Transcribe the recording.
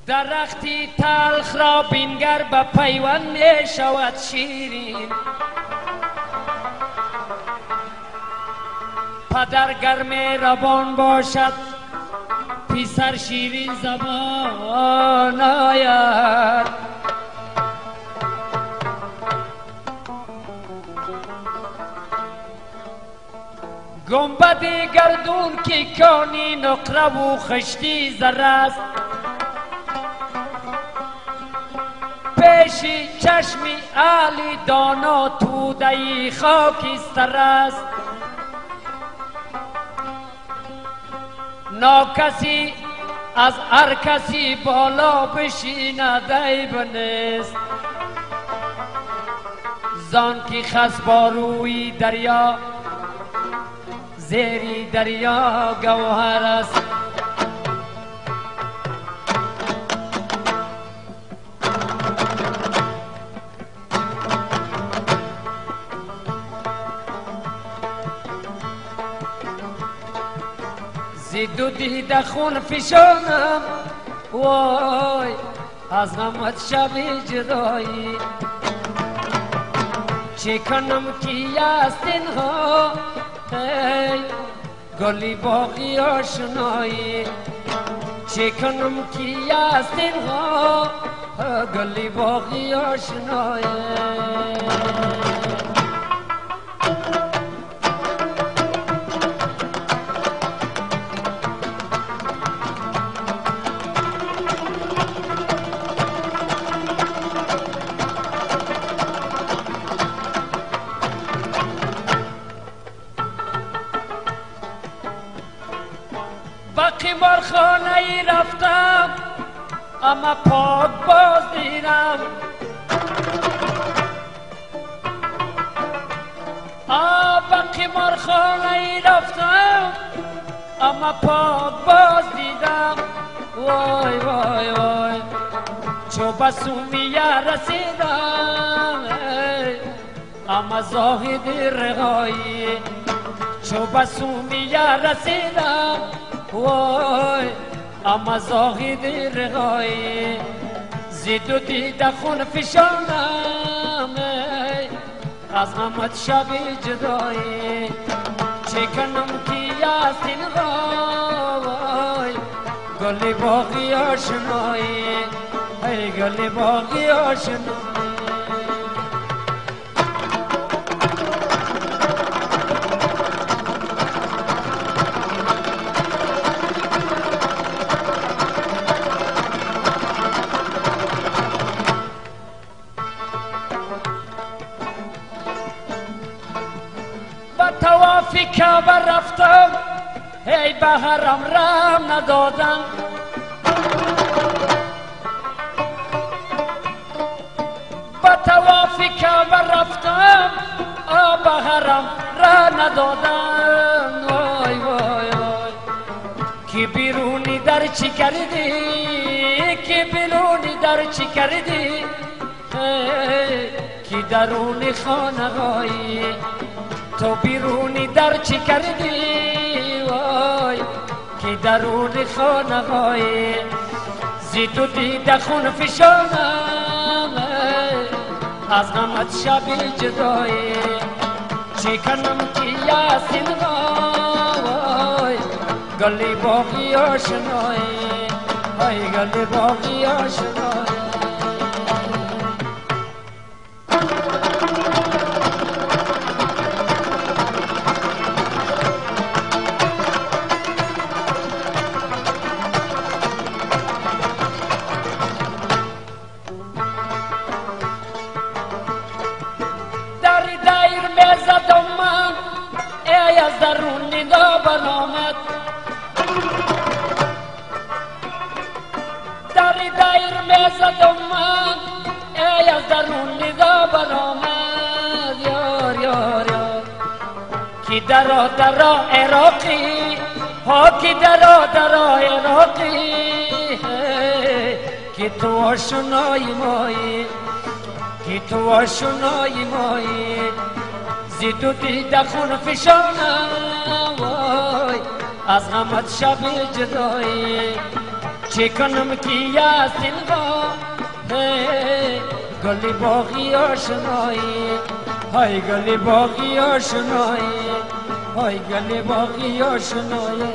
درختی تلخ را بینگر به پیوند می شود شیرین. پدر گر مهربان باشد پسر شیرین زبان آید. گنبد گردون که کانی نقره و خشتی زر است، پیش چشم اهل دانا توده خاکستر است. ناکسی از هر کسی بالا بشیند عیب نیست، زان که خس با روی دریا زیری دریا گوهر است. دو دیده خون فشانم وای از غمت شب جدایی. چه کنم که است اینها گلی باقی آشنایی. چه کنم که است اینها گلی باقی آشنایی. قمار خانه ای رفتم اما پاک باز دیدم. به قمار خانه ای رفتم اما پاک باز دیدم. وای وای وای چو به سومیه رسیدم اما زاهد رهایی. چو به سومیه رسیدم وای اما زاهد رهایی. زید و دیده خون فشانم از غمت شب جدایی. چه کنم که است این وای گل باقی آشنایی. ای گل باقی آشنایی. توافی کعبه رفتم ای به حرم رم ندادم. به توافی کعبه رفتم به حرم رم ندادم. وای وای وای که بیرونی در چی کردی، که بیرونی در چی کردی، که درونی خانقایی. تو بیرونی در چی کردی وای که درون خانقایی. زید و دیده خون فشانم از غمت شب جدایی. چی کنم که یاسین وای گلی باقی آشنایی. ای گلی باقی آشنایی. از درون ندا برآمد در دایر میزدم من ای از درون ندا برآمد. یار یار یار کی درا درا عراقی ها کی درا درا عراقی. کی تو آشنای مایی کی تو آشنای مایی. زید و دیده خون فشانم وای از غمت شب جدایی. چه کنم که یاسین گلی باقی آشنایی های گلی باقی آشنایی های گلی باقی آشنایی